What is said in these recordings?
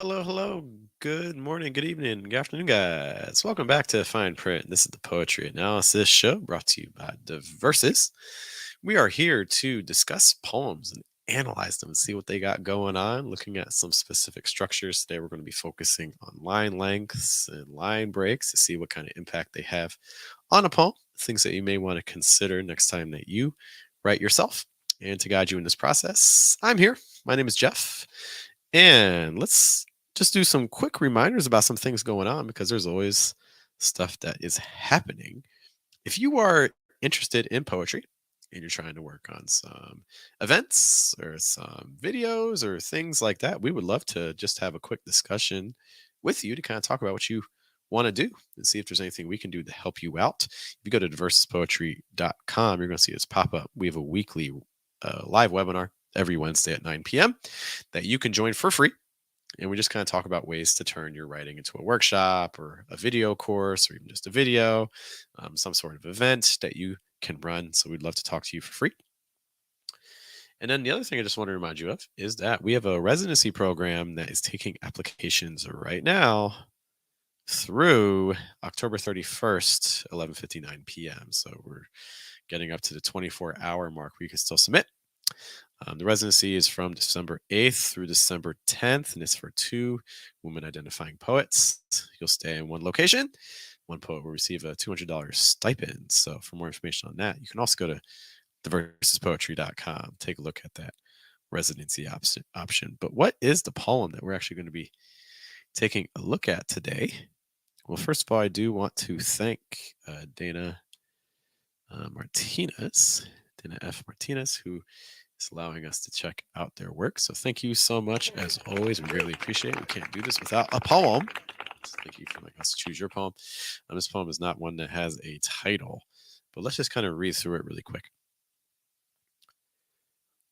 Hello, hello. Good morning, good evening, good afternoon, guys. Welcome back to Fine Print. This is the Poetry Analysis Show brought to you by Diversis. We are here to discuss poems and analyze them and see what they got going on, looking at some specific structures. Today, we're going to be focusing on line lengths and line breaks to see what kind of impact they have on a poem, things that you may want to consider next time that you write yourself. And to guide you in this process, I'm here. My name is Jeff. And let's just do some quick reminders about some things going on because there's always stuff that is happening. If you are interested in poetry and you're trying to work on some events or some videos or things like that, we would love to just have a quick discussion with you to kind of talk about what you want to do and see if there's anything we can do to help you out. If you go to diversispoetry.com, you're going to see this pop up. We have a weekly live webinar every Wednesday at 9 p.m. that you can join for free. And we just kind of talk about ways to turn your writing into a workshop or a video course or even just a video, some sort of event that you can run. So we'd love to talk to you for free. And then the other thing I just want to remind you of is that we have a residency program that is taking applications right now through October 31st, 11:59 p.m. So we're getting up to the 24-hour mark where you can still submit. The residency is from December 8th through December 10th, and it's for 2 women identifying poets. You'll stay in one location. One poet will receive a $200 stipend. So, for more information on that, you can also go to theversuspoetry.com. Take a look at that residency option. But what is the poem that we're actually going to be taking a look at today? Well, first of all, I do want to thank Dana Martinez, Dana F. Martinez, who is allowing us to check out their work. So thank you so much. As always, we really appreciate it. We can't do this without a poem. So thank you for letting us choose your poem. This poem is not one that has a title, but let's just kind of read through it really quick.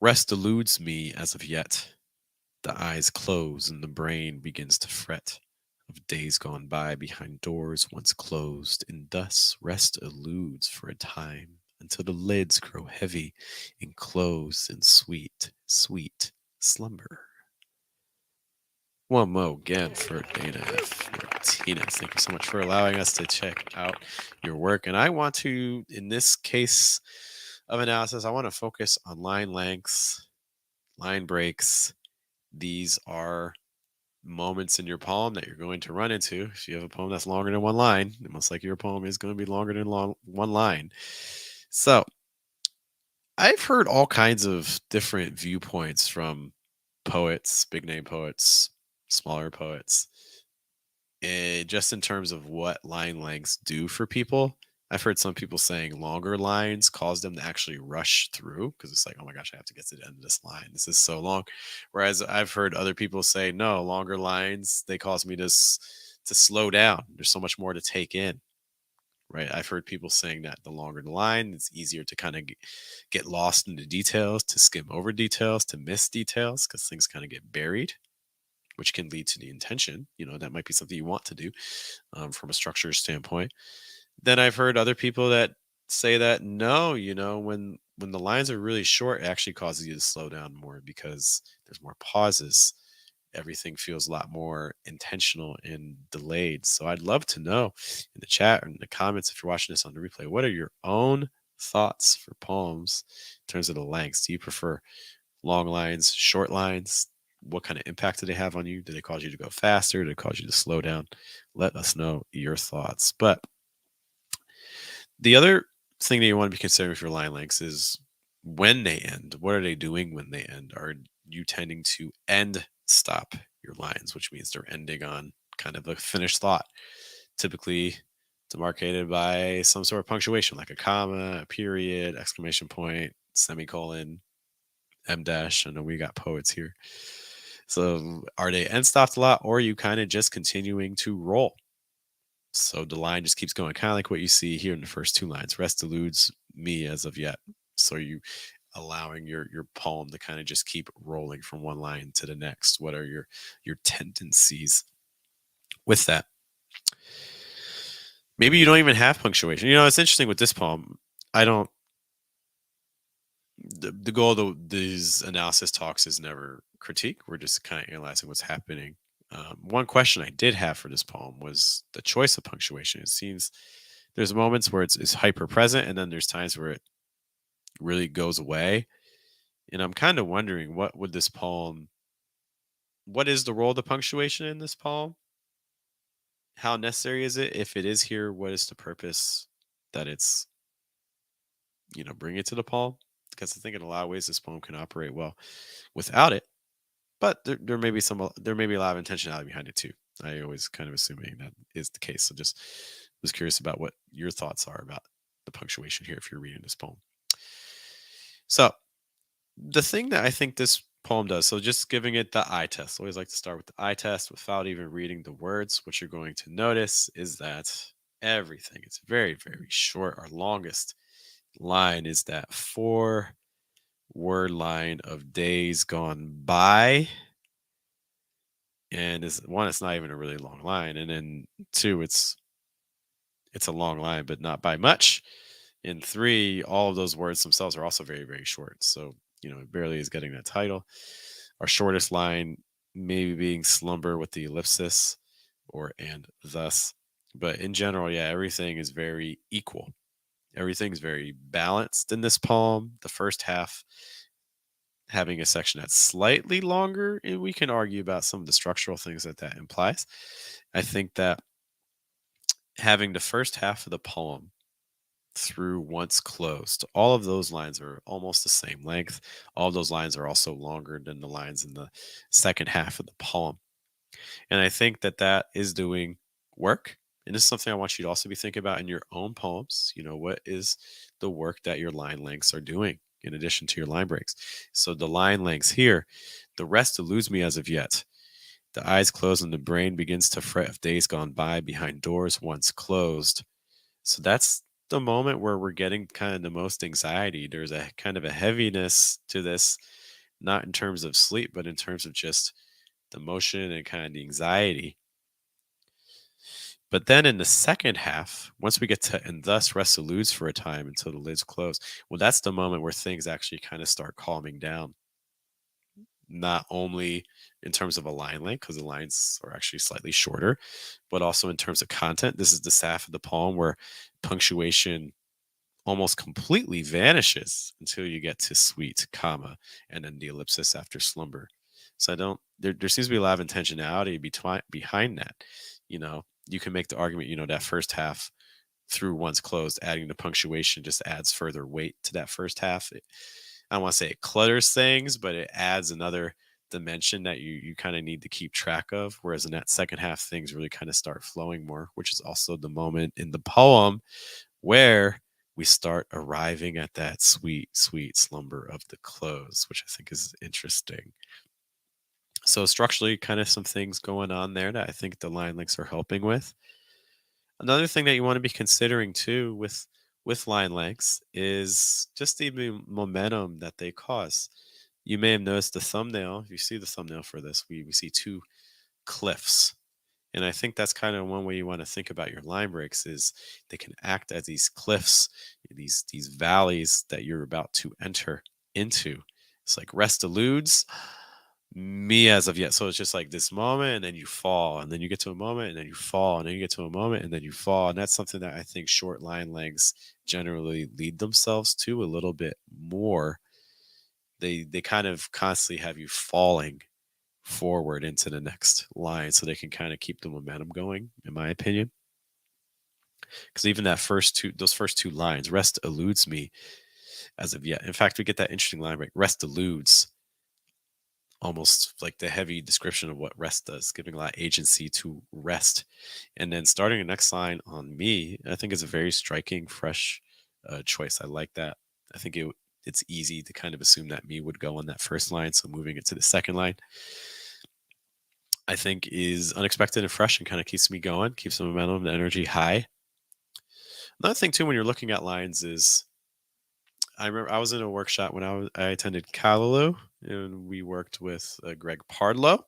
Rest eludes me as of yet. The eyes close and the brain begins to fret of days gone by behind doors once closed, and thus rest eludes for a time until the lids grow heavy and close in sweet, sweet slumber. One more again for Dana F. Martinez. Thank you so much for allowing us to check out your work. And I want to, in this case of analysis, I want to focus on line lengths, line breaks. These are moments in your poem that you're going to run into. If you have a poem that's longer than one line, it most likely your poem is going to be longer than one line. So I've heard all kinds of different viewpoints from poets, big name poets, smaller poets, and just in terms of what line lengths do for people. I've heard some people saying longer lines cause them to actually rush through because it's like, oh my gosh, I have to get to the end of this line. This is so long. Whereas I've heard other people say, no, longer lines, they cause me to slow down. There's so much more to take in. Right. I've heard people saying that the longer the line, it's easier to kind of get lost in the details, to skim over details, to miss details because things kind of get buried, which can lead to the intention. That might be something you want to do from a structure standpoint. Then I've heard other people that say that no, when the lines are really short, it actually causes you to slow down more because there's more pauses. Everything feels a lot more intentional and delayed. So I'd love to know in the chat or in the comments if you're watching this on the replay, what are your own thoughts for poems in terms of the lengths? Do you prefer long lines, short lines? What kind of impact do they have on you? Do they cause you to go faster? Do they cause you to slow down? Let us know your thoughts. But the other thing that you want to be considering for line lengths is when they end. What are they doing when they end? Are you tending to end stop your lines, which means they're ending on kind of a finished thought, typically demarcated by some sort of punctuation like a comma, a period, exclamation point, semicolon, em dash. I know we got poets here. So are they end stopped a lot, or are you kind of just continuing to roll? So the line just keeps going, kind of like what you see here in the first 2 lines. Rest eludes me as of yet. So you allowing your poem to kind of just keep rolling from one line to the next. What are your tendencies with that? Maybe you don't even have punctuation. It's interesting with this poem. I don't. The goal of these analysis talks is never critique. We're just kind of analyzing what's happening One question I did have for this poem was the choice of punctuation. It seems there's moments where it's hyper present, and then there's times where it really goes away. And I'm kind of wondering what is the role of the punctuation in this poem? How necessary is it? If it is here, what is the purpose that it's, bring it to the poem? Because I think in a lot of ways this poem can operate well without it, but there may be a lot of intentionality behind it too. I always kind of assuming that is the case. So just was curious about what your thoughts are about the punctuation here if you're reading this poem. So the thing that I think this poem does, so just giving it the eye test. Always like to start with the eye test without even reading the words. What you're going to notice is that everything is very, very short. Our longest line is that 4-word line of days gone by. And is one, it's not even a really long line. And then two, it's a long line, but not by much. And three, all of those words themselves are also very, very short. So, it barely is getting that title. Our shortest line maybe being slumber with the ellipsis or and thus. But in general, yeah, everything is very equal. Everything's very balanced in this poem. The first half having a section that's slightly longer, and we can argue about some of the structural things that implies. I think that having the first half of the poem through once closed, all of those lines are almost the same length. All of those lines are also longer than the lines in the second half of the poem. And I think that is doing work. And this is something I want you to also be thinking about in your own poems. What is the work that your line lengths are doing in addition to your line breaks? So the line lengths here, the rest eludes me as of yet. The eyes close and the brain begins to fret of days gone by behind doors once closed. So that's the moment where we're getting kind of the most anxiety. There's a kind of a heaviness to this, not in terms of sleep, but in terms of just the motion and kind of the anxiety. But then in the second half, once we get to and thus rest eludes for a time until the lids close, well, that's the moment where things actually kind of start calming down. Not only in terms of a line length, because the lines are actually slightly shorter, but also in terms of content. This is the half of the poem where punctuation almost completely vanishes until you get to sweet, comma, and then the ellipsis after slumber. So I don't there seems to be a lot of intentionality behind that. You can make the argument, that first half through once closed, adding the punctuation just adds further weight to that first half. I don't want to say it clutters things, but it adds another dimension that you kind of need to keep track of. Whereas in that second half, things really kind of start flowing more, which is also the moment in the poem where we start arriving at that sweet, sweet slumber of the close, which I think is interesting. So structurally, kind of some things going on there that I think the line links are helping with. Another thing that you want to be considering too with line lengths is just the momentum that they cause. You may have noticed the thumbnail. If you see the thumbnail for this, we see two cliffs. And I think that's kind of one way you want to think about your line breaks is they can act as these cliffs, these valleys that you're about to enter into. It's like rest eludes me as of yet. So it's just like this moment and then you fall and then you get to a moment and then you fall and then you get to a moment and then you fall. And that's something that I think short line lengths generally lead themselves to a little bit more. They kind of constantly have you falling forward into the next line so they can kind of keep the momentum going, in my opinion. Because even those first two lines, rest eludes me as of yet. In fact, we get that interesting line, right? Rest eludes, almost like the heavy description of what rest does, giving a lot of agency to rest. And then starting the next line on me, I think is a very striking, fresh choice. I like that. I think it's easy to kind of assume that me would go on that first line. So moving it to the second line, I think is unexpected and fresh and kind of keeps me going, keeps the momentum, the energy high. Another thing too, when you're looking at lines is, I remember I was in a workshop when I attended Callaloo and we worked with Greg Pardlow.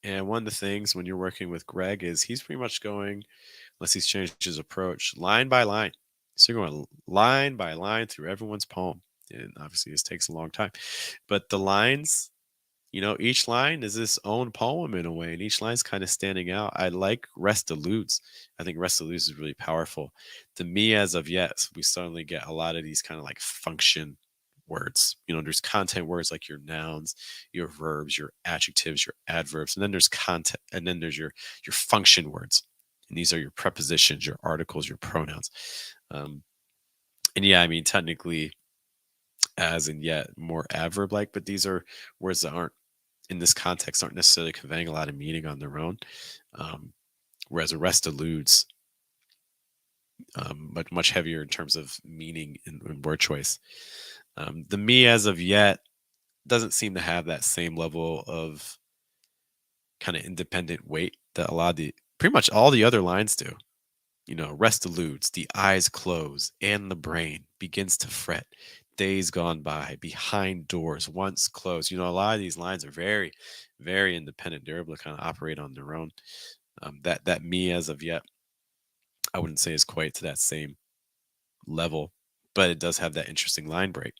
And one of the things when you're working with Greg is he's pretty much going, unless he's changed his approach, line by line. So you're going line by line through everyone's poem. And obviously this takes a long time. But the lines Each line is its own poem in a way, and each line's kind of standing out. I like Rest Eludes. I think Rest Eludes is really powerful. The me as of yet, we suddenly get a lot of these kind of like function words. There's content words like your nouns, your verbs, your adjectives, your adverbs, and then there's content, and then there's your function words. And these are your prepositions, your articles, your pronouns. Um, and yeah, I mean, technically, as and yet more adverb like, but these are words that aren't in this context aren't necessarily conveying a lot of meaning on their own. Um, Whereas arrest eludes, but much heavier in terms of meaning in word choice. The me as of yet doesn't seem to have that same level of kind of independent weight that a lot of pretty much all the other lines do. Rest eludes, the eyes close, and the brain begins to fret. Days gone by, behind doors, once closed. A lot of these lines are very, very independent. They're able to kind of operate on their own. That me as of yet, I wouldn't say is quite to that same level, but it does have that interesting line break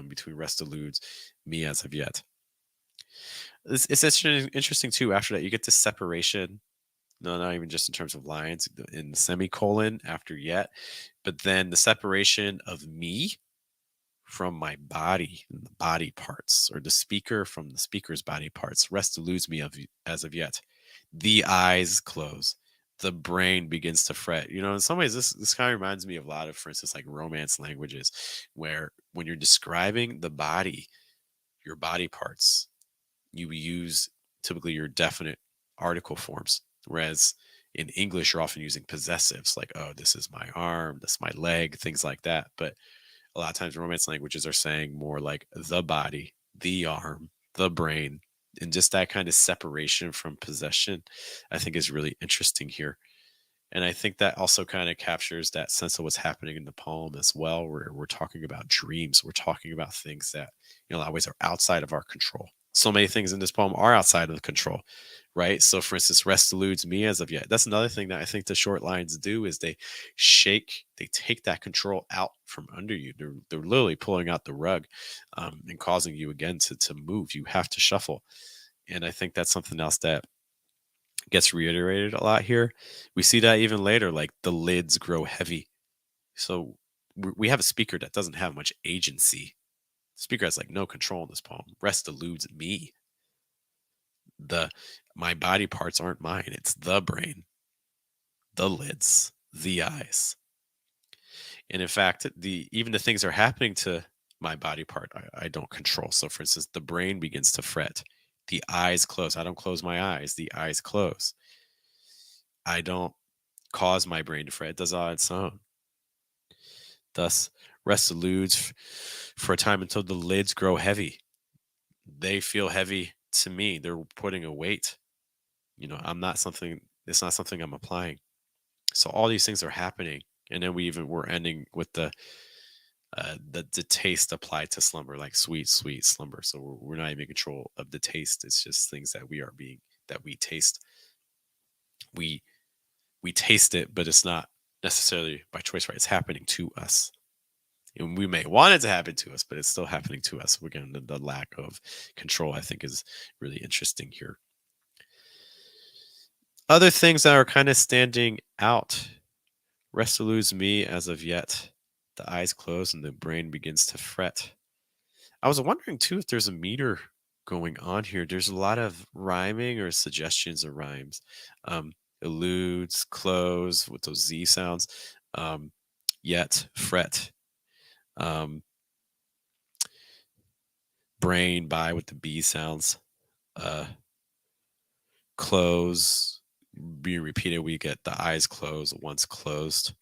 between rest eludes, me as of yet. It's interesting too. After that, you get this separation. No, not even just in terms of lines in the semicolon after yet, but then the separation of me from my body and the body parts, or the speaker from the speaker's body parts. Rest eludes me as of yet. The eyes close. The brain begins to fret. In some ways, this kind of reminds me of a lot of, for instance, like romance languages, where when you're describing the body, your body parts, you use typically your definite article forms. Whereas in English, you're often using possessives like, oh, this is my arm, this is my leg, things like that. But a lot of times romance languages are saying more like the body, the arm, the brain, and just that kind of separation from possession, I think is really interesting here. And I think that also kind of captures that sense of what's happening in the poem as well, where we're talking about dreams. We're talking about things that, a lot of ways are outside of our control. So many things in this poem are outside of the control, right? So, for instance, rest eludes me as of yet. That's another thing that I think the short lines do is they take that control out from under you. They're literally pulling out the rug and causing you again to move. You have to shuffle. And I think that's something else that gets reiterated a lot here. We see that even later, like the lids grow heavy. So we have a speaker that doesn't have much agency. The speaker has like no control in this poem. Rest eludes me. The My body parts aren't mine. It's the brain, the lids, the eyes. And in fact, the even the things that are happening to my body part, I don't control. So for instance, the brain begins to fret. The eyes close. I don't close my eyes. The eyes close. I don't cause my brain to fret. It does all on its own. Thus, rest eludes for a time until the lids grow heavy. They feel heavy to me. They're putting a weight. It's not something I'm applying. So all these things are happening. And then we're ending with the taste applied to slumber, like sweet, sweet slumber. So we're not even in control of the taste. It's just things that we taste. We we taste it, but it's not necessarily by choice, right? It's happening to us. And we may want it to happen to us, but it's still happening to us. Again, the lack of control, I think, is really interesting here. Other things that are kind of standing out. Rest eludes me as of yet. The eyes close and the brain begins to fret. I was wondering too if there's a meter going on here. There's a lot of rhyming or suggestions of rhymes. Eludes, close with those Z sounds. Yet, fret. Um, Brain, by with the B sounds. Uh, Close being repeated. We get the eyes closed once closed.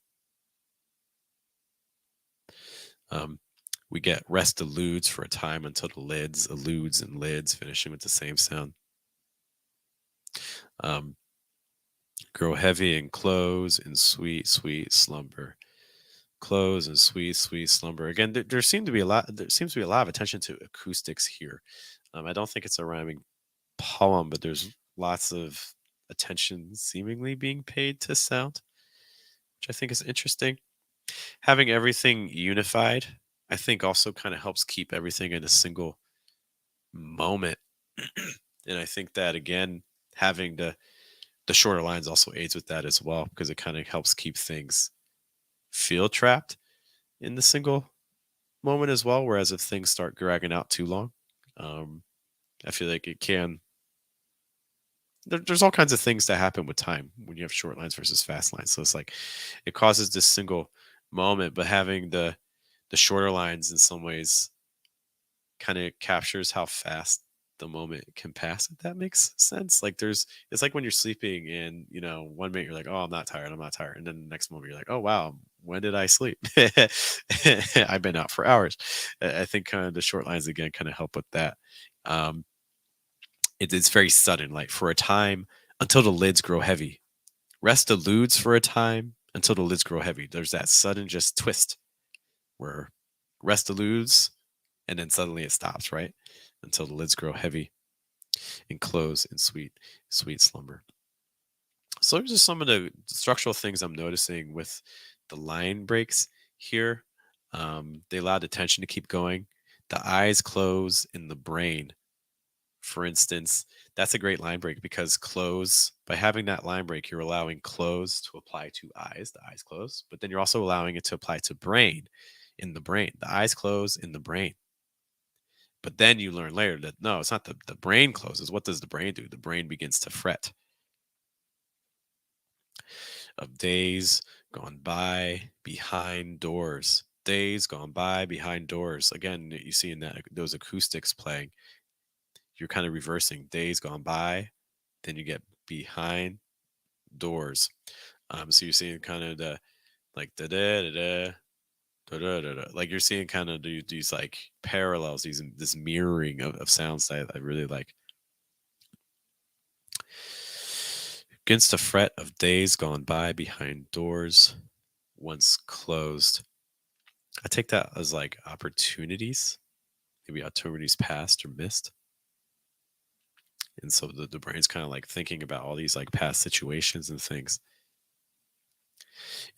Um, we get rest eludes for a time until the lids, eludes and lids, finishing with the same sound. Um, Grow heavy and close in sweet, sweet slumber. Close and sweet, sweet slumber. Again, there seems to be a lot. There seems to be a lot of attention to acoustics here. I don't think it's a rhyming poem, but there's lots of attention seemingly being paid to sound, which I think is interesting. Having everything unified, I think also kind of helps keep everything in a single moment. And I think that again, having the shorter lines also aids with that as well because it kind of helps keep things feel trapped in the single moment as well. Whereas if things start dragging out too long, um, I feel like it can. There's all kinds of things that happen with time when you have short lines versus fast lines. So it's like it causes this single moment, but having the shorter lines in some ways kind of captures how fast the moment can pass, if that makes sense. Like there's it's like when you're sleeping and one minute you're like, oh, I'm not tired, and then the next moment you're like, oh wow, when did I sleep? I've been out for hours. I think kind of the short lines again kind of help with that. um it's very sudden, like for a time until the lids grow heavy. Rest eludes for a time until the lids grow heavy. There's that sudden just twist where rest eludes and then suddenly it stops, right? Until the lids grow heavy and close in sweet, sweet slumber. So those are some of the structural things I'm noticing with the line breaks here. They allow the tension to keep going. The eyes close in the brain, for instance. That's a great line break because close, by having that line break, you're allowing close to apply to eyes, the eyes close, but then you're also allowing it to apply to brain in the brain. The eyes close in the brain. But then you learn later that no, it's not the brain closes. What does the brain do? The brain begins to fret. Of days gone by behind doors. Days gone by behind doors. Again, you see in that those acoustics playing, you're kind of reversing days gone by, then you get behind doors. So you're seeing kind of the like da da da da da da da. Like you're seeing kind of these like parallels, these this mirroring of sounds that I really like. Against a fret of days gone by behind doors once closed. I take that as like opportunities, maybe opportunities past or missed. And so the brain's kind of like thinking about all these like past situations and things.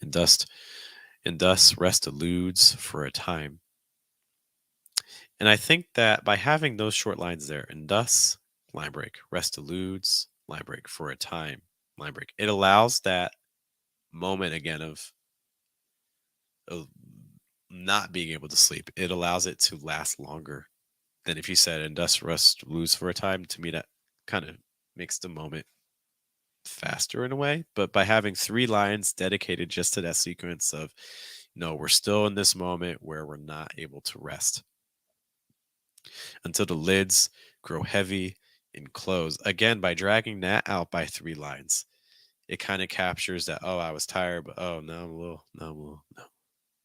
And dust and thus rest eludes for a time. And I think that by having those short lines there, and thus line break, rest eludes, line break for a time, line break, it allows that moment again of not being able to sleep. It allows it to last longer than if you said and thus rest lose for a time. To me, that kind of makes the moment faster in a way. But by having three lines dedicated just to that sequence of, no, we're still in this moment where we're not able to rest until the lids grow heavy and close. Again, by dragging that out by three lines, it kind of captures that, oh, I was tired, but oh, no, I'm a little, no, I'm a little, no.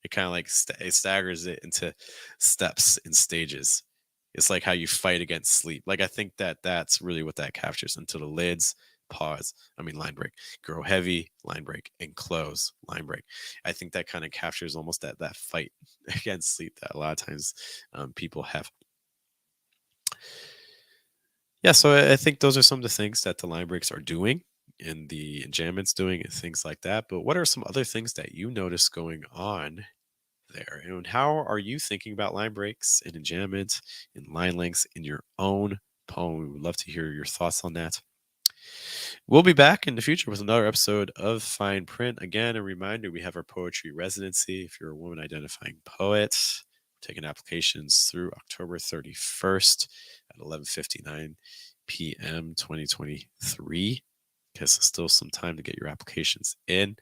It kind of like it staggers it into steps and stages. It's like how you fight against sleep. Like I think that that's really what that captures until the lids pause. I mean, line break, grow heavy, line break, and close, line break. I think that kind of captures almost that fight against sleep that a lot of times people have. Yeah, so I think those are some of the things that the line breaks are doing and the enjambment's doing and things like that. But what are some other things that you notice going on there? And how are you thinking about line breaks and enjambment and line lengths in your own poem? We would love to hear your thoughts on that. We'll be back in the future with another episode of Fine Print. Again, a reminder, we have our poetry residency. If you're a woman identifying poet, taking applications through October 31st at 11:59 p.m. 2023. Guess there's still some time to get your applications in.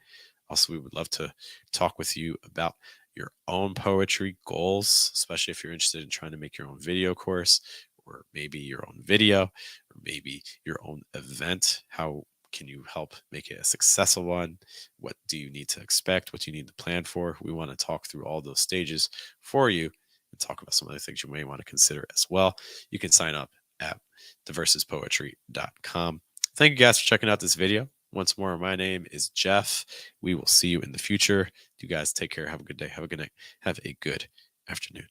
Also, we would love to talk with you about your own poetry goals, especially if you're interested in trying to make your own video course or maybe your own video or maybe your own event. How can you help make it a successful one? What do you need to expect? What do you need to plan for? We want to talk through all those stages for you and talk about some other things you may want to consider as well. You can sign up at theversuspoetry.com. Thank you guys for checking out this video. Once more, my name is Jeff. We will see you in the future. You guys take care. Have a good day. Have a good night. Have a good afternoon.